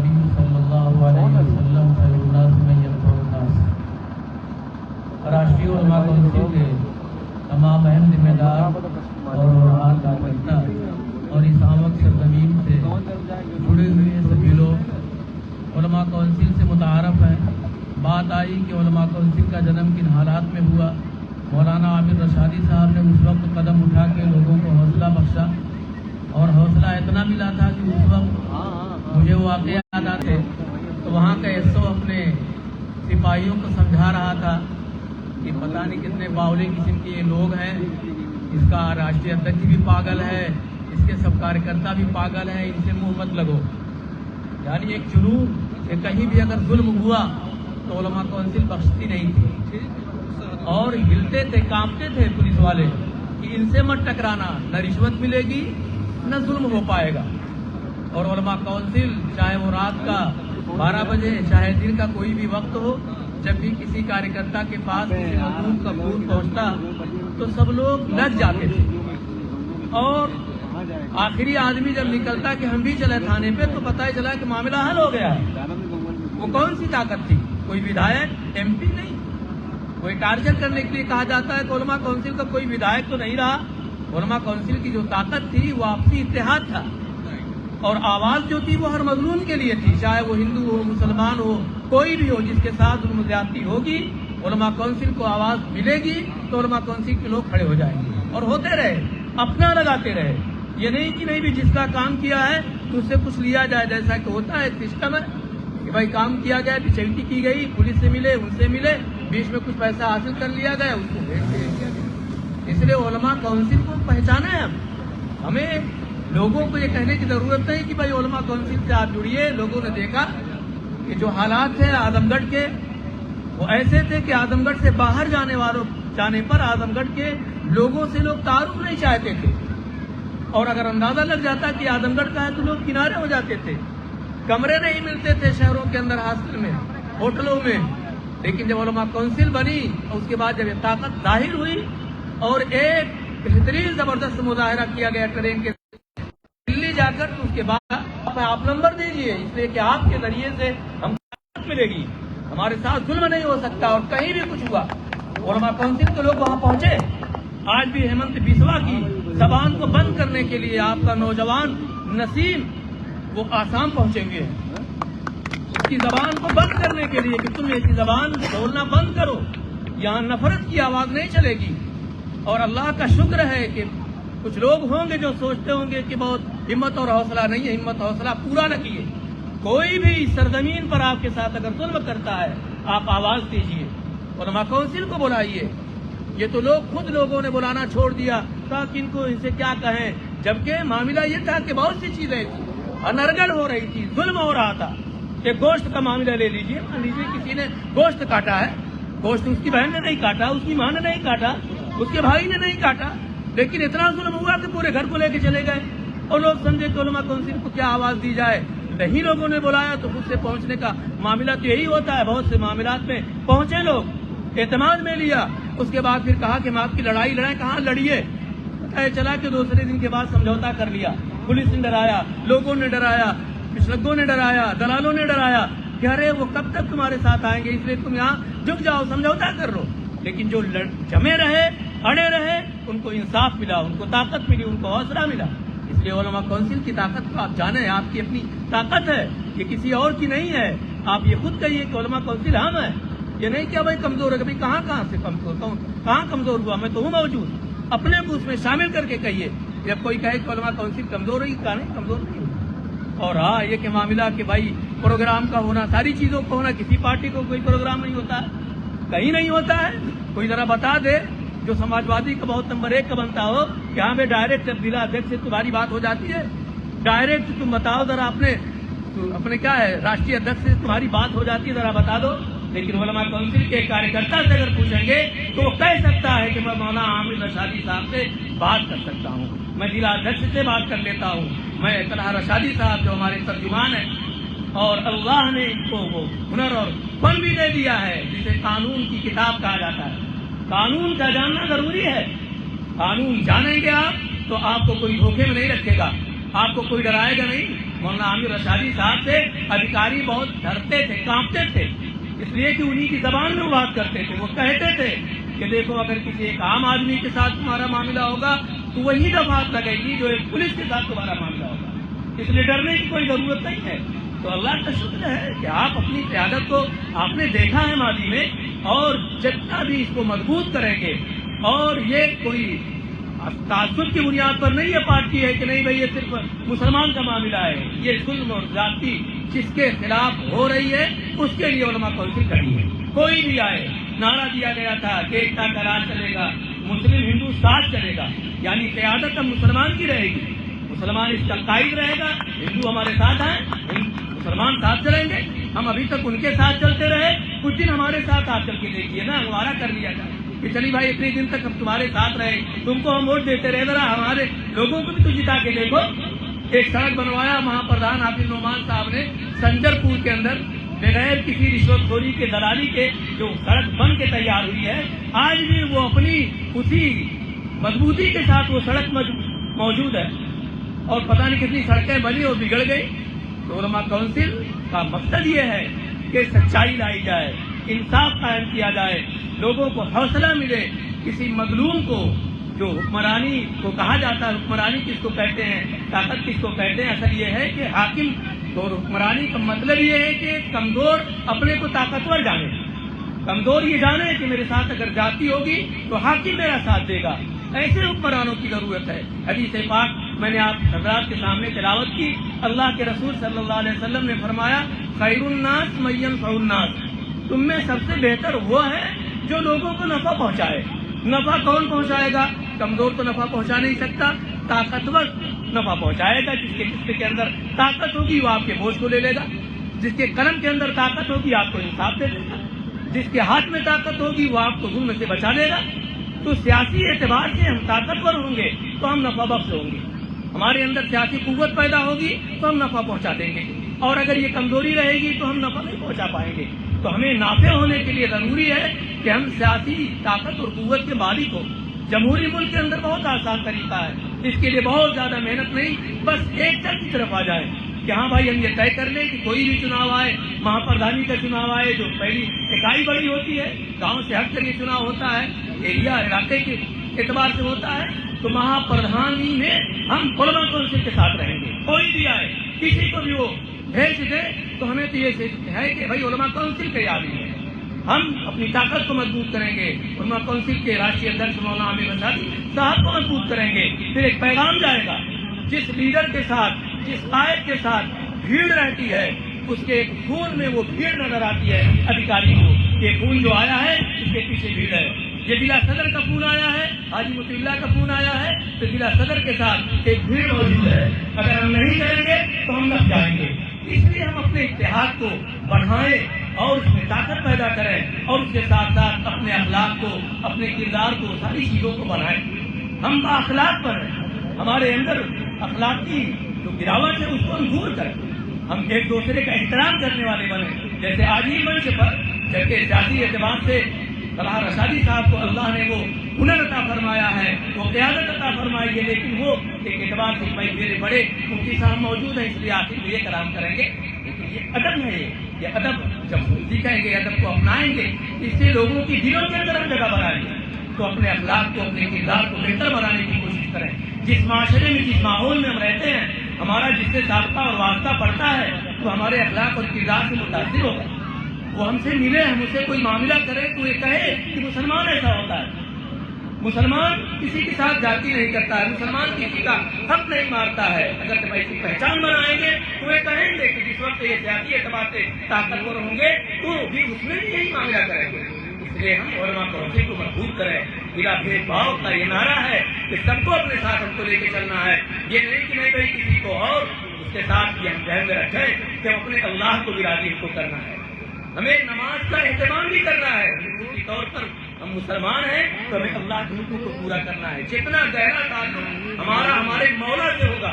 النبي صلی اللہ علیہ وسلم خیر الناس من ينفع الناس۔ راشٹری علماء کونسل کے تمام اہم ذمہ دار اور روحان کارکردہ اور اس آمد سرزمین سے جڑے ہوئے سبھی لوگ علماء کونسل سے متعارف ہیں۔ بات آئی کہ علماء کونسل کا جنم کن حالات میں ہوا۔ مولانا عامر رشادی صاحب نے اس وقت قدم اٹھا کے لوگوں کو حوصلہ بخشا، اور حوصلہ اتنا ملا تھا کہ اس وقت مجھے وہ واقعہ یاد آتے تو وہاں کا ایس او اپنے سپاہیوں کو سمجھا رہا تھا کہ پتہ نہیں کتنے باولی قسم کے یہ لوگ ہیں، اس کا راشٹری ادھیکش بھی پاگل ہے، اس کے سب کارکرتا بھی پاگل ہیں، ان سے منہ مت لگو۔ یعنی ایک جنون کہ کہیں بھی اگر ظلم ہوا تو علماء کونسل بخشتی نہیں تھی، اور ہلتے تھے کانپتے تھے پولیس والے کہ ان سے مت ٹکرانا، نہ رشوت ملے گی نہ ظلم ہو پائے گا۔ اور علماء کونسل چاہے وہ رات کا 12 بجے چاہے دن کا کوئی بھی وقت ہو، جب بھی کسی کارکرتا کے پاس کسی مظلوم کا خون پہنچتا تو سب لوگ لگ جاتے تھے، اور آخری آدمی جب نکلتا کہ ہم بھی چلے تھانے پہ تو پتہ ہی چلا کہ معاملہ حل ہو گیا ہے۔ وہ کون سی طاقت تھی؟ کوئی ودھائک ایم پی نہیں، کوئی ٹارچر کرنے کے لیے کہا جاتا ہے کہ علماء کونسل کا کوئی ودھائک تو نہیں رہا۔ علماء کونسل کی جو طاقت تھی وہ آپسی اتحاد تھا، اور آواز جو تھی وہ ہر مظلوم کے لیے تھی، چاہے وہ ہندو ہو مسلمان ہو کوئی بھی ہو، جس کے ساتھ ظلم زیادتی ہوگی علماء کونسل کو آواز ملے گی تو علماء کونسل کے لوگ کھڑے ہو جائیں گے، اور ہوتے رہے، اپنا لگاتے رہے۔ یہ نہیں کہ نہیں بھی جس کا کام کیا ہے تو اس سے کچھ لیا جائے، جیسا کہ ہوتا ہے ایک سسٹم ہے کہ بھائی کام کیا گیا، بچیلٹی کی گئی، پولیس سے ملے ان سے ملے، بیچ میں کچھ پیسہ حاصل کر لیا گیا، اس کو بھیج دیا گیا۔ اس لیے علماء کونسل کو پہچانا ہے ہمیں لوگوں کو یہ کہنے کی ضرورت نہیں کہ بھائی علماء کونسل سے آپ جڑیے۔ لوگوں نے دیکھا کہ جو حالات تھے اعظم گڑھ کے وہ ایسے تھے کہ اعظم گڑھ سے باہر جانے پر اعظم گڑھ کے لوگوں سے لوگ تعارف نہیں چاہتے تھے، اور اگر اندازہ لگ جاتا کہ اعظم گڑھ کا ہے تو لوگ کنارے ہو جاتے تھے، کمرے نہیں ملتے تھے شہروں کے اندر، ہاسٹل میں، ہوٹلوں میں۔ لیکن جب علماء کونسل بنی اس کے بعد جب یہ طاقت ظاہر ہوئی اور ایک بہترین زبردست مظاہرہ کیا گیا ٹرین کے دلی جا کر، تو اس کے بعد آپ نمبر دیجئے، اس لیے کہ آپ کے ذریعے سے ہم کو ملے گی، ہمارے ساتھ ظلم نہیں ہو سکتا۔ اور کہیں بھی کچھ ہوا علماء کونسل کے لوگ وہاں پہنچے۔ آج بھی ہیمنت بسوا کی زبان کو بند کرنے کے لیے آپ کا نوجوان نسیم وہ آسام پہنچے ہوئے ہیں، اس کی زبان کو بند کرنے کے لیے کہ تم ایسی زبان بولنا بند کرو، یہاں نفرت کی آواز نہیں چلے گی۔ اور اللہ کا شکر ہے کہ کچھ لوگ ہوں گے جو سوچتے ہوں گے کہ بہت ہمت اور حوصلہ نہیں ہے، ہمت حوصلہ پورا نہ کیے۔ کوئی بھی سرزمین پر آپ کے ساتھ اگر ظلم کرتا ہے آپ آواز دیجیے، علماء کونسل کو بلائیے۔ یہ تو خود لوگوں نے بلانا چھوڑ دیا، کہا کہ ان کو ان سے کیا کہیں، جبکہ معاملہ یہ تھا کہ بہت سی چیزیں تھیں، انرگل ہو رہی تھی، ظلم ہو رہا تھا۔ کہ گوشت کا معاملہ لے لیجیے، مان لیجیے کسی نے گوشت کاٹا ہے، گوشت اس کی بہن نے نہیں کاٹا، اس کی ماں نے نہیں کاٹا، اس کے بھائی نے نہیں کاٹا، لیکن اتنا ظلم ہوا کہ پورے گھر کو لے کے چلے گئے، اور لوگ سمجھے کہ علماء کونسل کو کیا آواز دی جائے۔ نہیں لوگوں نے بلایا تو خود سے پہنچنے کا معاملہ تو یہی ہوتا ہے، بہت سے معاملات میں پہنچے لوگ، اعتماد میں لیا، اس کے بعد پھر کہا کہ ہم آپ کی لڑائی لڑیں، کہاں لڑیے، پتہ چلا کہ دوسرے دن کے بعد سمجھوتا کر لیا، پولیس نے ڈرایا، لوگوں نے ڈرایا، مشرقوں نے ڈرایا، دلالوں نے ڈرایا کہ ارے وہ کب تک تمہارے ساتھ آئیں گے، اس لیے تم یہاں جھک جاؤ، سمجھوتا کر لو۔ لیکن جو جمے رہے، اڑے رہے، ان کو انصاف ملا، ان کو طاقت ملی، ان کو حوصلہ ملا۔ اس لیے علماء کونسل کی طاقت کو آپ جانیں، آپ کی اپنی طاقت ہے، یہ کسی اور کی نہیں ہے۔ آپ یہ خود کہیے کہ علماء کونسل ہم ہیں، یہ نہیں کہ بھائی کمزور ہے، کہ کہاں سے کمزور، کہاں کمزور ہوا، میں تو ہوں موجود، اپنے کو اس میں شامل کر کے کہیے۔ جب کوئی کہے کہ علماء کونسل کمزور ہوئی، کہا نہیں کمزور نہیں ہوئی۔ اور ہاں یہ کہ معاملہ کہ بھائی پروگرام کا ہونا، ساری چیزوں کو ہونا، کسی پارٹی کو کوئی پروگرام نہیں ہوتا ہے، کہیں نہیں ہوتا ہے، کوئی ذرا بتا دے جو سماجوادی کا بہت نمبر 1 کا بنتا ہو کہ ہاں میں ڈائریکٹ ضلع ادھیکش سے تمہاری بات ہو جاتی ہے، ڈائریکٹ تم بتاؤ ذرا اپنے کیا ہے راشٹری ادھیکش سے تمہاری بات ہو جاتی ہے، ذرا بتا دو۔ لیکن علماء کونسل کے کارکرتا سے اگر پوچھیں گے تو وہ کہہ سکتا ہے کہ میں مولانا عامر رشادی صاحب سے بات کر سکتا ہوں، میں ضلع ادھیکش سے بات کر لیتا ہوں، میں طلحہ رشادی صاحب جو ہمارے ترجمان ہیں، اور اللہ نے ان کو وہ ہنر اور فن بھی دے دیا ہے جسے قانون کی کتاب کہا جاتا ہے۔ قانون کا جاننا ضروری ہے، قانون جانیں گے آپ تو آپ کو کوئی دھوکے میں نہیں رکھے گا، آپ کو کوئی ڈرائے گا نہیں، مولانا عامر رشادی صاحب سے ادھیکاری بہت ڈرتے تھے، کانپتے تھے، اس لیے کہ انہی کی زبان میں وہ بات کرتے تھے. وہ کہتے تھے کہ دیکھو اگر کسی ایک عام آدمی کے ساتھ تمہارا معاملہ ہوگا تو وہی دفعات لگے گی جو ایک پولیس کے ساتھ تمہارا معاملہ ہوگا، اس لیے ڈرنے کی کوئی ضرورت نہیں ہے. تو اللہ کا شکر ہے کہ آپ اپنی قیادت کو آپ نے دیکھا ہے ماضی میں، اور جتنا بھی اس کو مضبوط کریں گے، اور یہ کوئی تعصب کی بنیاد پر نہیں یہ پارٹی ہے کہ نہیں بھائی یہ صرف مسلمان کا معاملہ ہے، یہ ظلم اور زیادتی جس کے خلاف ہو رہی ہے اس کے لیے علماء کونسل کھڑی ہے. کوئی بھی آئے، نعرہ دیا گیا تھا کہ ایکتا کا راج چلے گا، مسلم ہندو ساتھ چلے گا، یعنی قیادت اب مسلمان کی رہے گی، مسلمان اس کا قائد رہے گا، ہندو ہمارے ساتھ ہیں، مسلمان ساتھ چلیں گے. ہم ابھی تک ان کے ساتھ چلتے رہے، کچھ دن ہمارے ساتھ آپ چل کے دیکھیے نا، ہمارا کر لیا جائے کہ چلی بھائی اتنے دن تک ہم تمہارے ساتھ رہے، تم کو ہم ووٹ دیتے رہے، ذرا ہمارے لوگوں کو بھی تو جتا کے دیکھو. ایک سڑک بنوایا مہا پردھان حافظ نعمان صاحب نے سنجر پور کے اندر، بغیر کسی رشوت خوری کے دلالی کے جو سڑک بن کے تیار ہوئی ہے، آج بھی وہ اپنی اسی مضبوطی کے ساتھ وہ سڑک موجود ہے، اور پتہ نہیں کتنی سڑکیں بنی اور بگڑ گئی. تو علماء کونسل کا مقصد یہ ہے کہ سچائی لائی جائے، انصاف قائم کیا جائے، لوگوں کو حوصلہ ملے. کسی مظلوم کو جو حکمرانی کو کہا جاتا ہے، حکمرانی کس کو کہتے ہیں، طاقت کس کو کہتے ہیں، اصل یہ ہے کہ حاکم، اور حکمرانی کا مطلب یہ ہے کہ کمزور اپنے کو طاقتور جانے، کمزور یہ جانے کہ میرے ساتھ اگر جاتی ہوگی تو حاکم میرا ساتھ دے گا. ایسے حکمرانوں کی ضرورت ہے. حدیث پاک میں نے آپ حضرات کے سامنے تلاوت کی. اللہ کے رسول صلی اللہ علیہ وسلم نے فرمایا خیر الناس من ينفع الناس، تم میں سب سے بہتر وہ ہے جو لوگوں کو نفع پہنچائے. نفع کون پہنچائے گا؟ کمزور تو نفع پہنچا نہیں سکتا، طاقتور نفع پہنچائے گا. جس کے اندر طاقت ہوگی وہ آپ کے بوجھ کو لے لے گا، جس کے قلم کے اندر طاقت ہوگی آپ کو انصاف دے دے گا، جس کے ہاتھ میں طاقت ہوگی وہ آپ کو ظلم سے بچا لے گا. تو سیاسی اعتبار سے ہم طاقتور ہوں گے تو ہم نفع بخش ہوں گے، ہمارے اندر سیاسی قوت پیدا ہوگی تو ہم نفع پہنچا دیں گے، اور اگر یہ کمزوری رہے گی تو ہم نفع نہیں پہنچا پائیں گے. تو ہمیں نافع ہونے کے لیے ضروری ہے کہ ہم سیاسی طاقت اور قوت کے مالک ہوں. جمہوری ملک کے اندر بہت آسان طریقہ ہے، اس کے لیے بہت زیادہ محنت نہیں، بس ایک طرف کی طرف آ جائے کہ ہاں بھائی ہم یہ طے کر لیں کہ کوئی بھی چناؤ آئے، مہا پردھانی کا چناؤ آئے جو پہلی اکائی بڑی ہوتی ہے، گاؤں سے ہٹ کر یہ چناؤ ہوتا ہے، ایریا علاقے کے اعتبار سے ہوتا ہے، تو مہا پردھانی میں ہم علماء کونسل کے ساتھ رہیں گے. کوئی بھی آئے، کسی کو بھی وہ بھیج دے تو ہمیں تو یہ ہے کہ بھائی علماء کونسل کے آدمی ہیں، ہم اپنی طاقت کو مضبوط کریں گے، علماء کونسل کے راشٹریہ ادھیکش مولانا عامر رشادی صاحب کو مضبوط کریں گے. پھر ایک پیغام جائے گا، جس لیڈر کے ساتھ، جس قائد کے ساتھ بھیڑ رہتی ہے، اس کے ایک خون میں وہ بھیڑ نظر آتی ہے ادھیکاری کو، یہ خون جو آیا ہے اس کے پیچھے بھیڑ ہے. یہ ضلع صدر کا خون آیا ہے، حاجی مطیع اللہ کا خون آیا ہے، تو ضلع صدر کے ساتھ ایک بھیڑ موجود ہے. اگر ہم نہیں کریں گے تو ہم نپ جائیں گے. اس لیے ہم اپنے اتحاد کو بڑھائیں اور اس میں طاقت پیدا کریں، اور اس کے ساتھ ساتھ اپنے اخلاق کو، اپنے کردار کو، ساری چیزوں کو بنائیں. ہم بااخلاق بنیں، ہمارے اندر اخلاقی جو گراوٹ ہے اس کو ہم دور کریں، ہم ایک دوسرے کا احترام کرنے والے بنیں. جیسے آج ہی منچ پر جبکہ سیاسی اعتبار سے طلحہ رشادی صاحب کو اللہ نے وہ ہنر عطا فرمایا ہے، وہ قیادت عطا فرمائی ہے، لیکن وہ ایک اعتبار سے بھائی میرے بڑے مفتی صاحب موجود ہیں اس لیے آخر میں یہ کلام کریں گے. لیکن یہ ادب ہے، یہ ادب جب سیکھیں گے، ادب کو اپنائیں گے، اس سے لوگوں کی دلوں کے اندر ہم جگہ بنائیں گے. تو اپنے اخلاق کو، اپنے کردار کو بہتر بنانے کی کوشش کریں. جس معاشرے میں، جس ماحول میں ہم رہتے ہیں، ہمارا جس سے سابقہ اور واسطہ پڑتا ہے تو ہمارے اخلاق اور کردار سے متاثر ہوگا. وہ ہم سے ملے، ہم اسے کوئی معاملہ کرے تو یہ کہے کہ مسلمان ایسا ہوتا ہے، مسلمان کسی کے ساتھ جاتی نہیں کرتا ہے، مسلمان کسی کا حق نہیں مارتا ہے. اگر تم ایسی پہچان بنائیں گے تو یہ کہیں گے کہ جس وقت یہ سیاسی اعتبار سے طاقتور ہوں گے تو بھی اس میں بھی یہی معاملہ کریں گے. اس لیے ہم علماء کونسل کو مضبوط کریں. بلا بھید بھاؤ کا یہ نعرہ ہے کہ سب کو اپنے ساتھ ہم کو لے کے چلنا ہے. یہ نہیں کہ نہیں بھائی کسی کو اور اس کے ساتھ یہ ہم ذہن میں رکھیں کہ ہم اپنے اللہ کو بھی راضی کو کرنا ہے. ہمیں نماز کا اہتمام بھی کرنا ہے. اسی طور پر ہم مسلمان ہیں تو ہمیں اللہ کے حکم کو پورا کرنا ہے. جتنا گہرا تعلق ہمارا ہمارے مولا سے ہوگا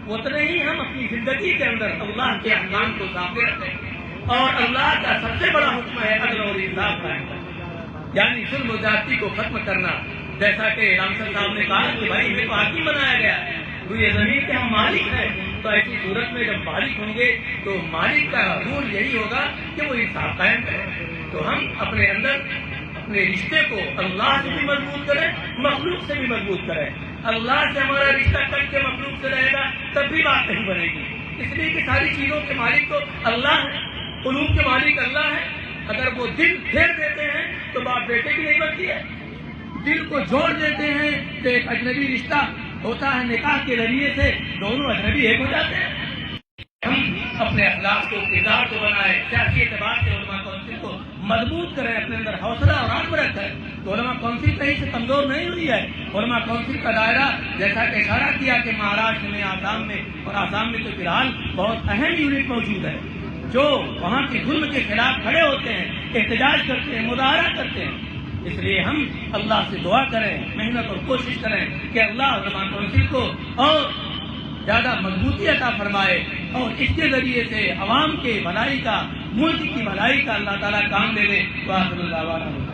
اتنے ہی ہم اپنی زندگی کے اندر اللہ کے احکام کو ثابت رکھیں. اور اللہ کا سب سے بڑا حکم ہے عدل اور انصاف قائم کرنا، یعنی ظلم و زیادتی کو ختم کرنا. جیسا کہ رامسر صاحب نے کہا کہ بھائی ہمیں تو حاکم بنایا گیا ہے، تو یہ زمین کے ہم مالک ہیں، تو ایسی صورت میں جب مالک ہوں گے تو مالک کا رول یہی ہوگا کہ وہ انصاف قائم کرے. تو ہم اپنے اندر اپنے رشتے کو اللہ سے بھی مضبوط کریں, مخلوق سے بھی مضبوط کریں. اللہ سے ہمارا رشتہ کٹ کے مخلوق سے رہے گا تب بھی بات نہیں بنے گی, اس لیے کہ ساری چیزوں کے مالک تو اللہ ہے, قلوب کے مالک اللہ ہے. اگر وہ دل پھیر دیتے ہیں تو باپ بیٹے کی نہیں بنتی ہے, دل کو جوڑ دیتے ہیں تو ایک اجنبی رشتہ ہوتا ہے, نکاح کے ذریعے سے دونوں اجنبی ایک ہو جاتے ہیں. ہم اپنے اخلاق کو, کردار کو بنائیں, سیاسی اعتبار سے علماء کونسل کو مضبوط کریں, اپنے اندر حوصلہ اور عزم رکھیں. تو علماء کونسل کہیں سے کمزور نہیں ہوئی ہے. علماء کونسل کا دائرہ جیسا کہ اشارہ کیا کہ مہاراشٹر میں, آسام میں, اور آسام میں تو فی الحال بہت اہم یونٹ موجود ہے جو وہاں کے ظلم کے خلاف کھڑے ہوتے ہیں, احتجاج کرتے ہیں, مظاہرہ کرتے ہیں. اس لیے ہم اللہ سے دعا کریں, محنت اور کوشش کریں کہ اللہ علماء کونسل کو اور زیادہ مضبوطی عطا فرمائے اور اس کے ذریعے سے عوام کے بھلائی کا, ملک کی بھلائی کا اللہ تعالیٰ کام دے دے. وآخر دعوانا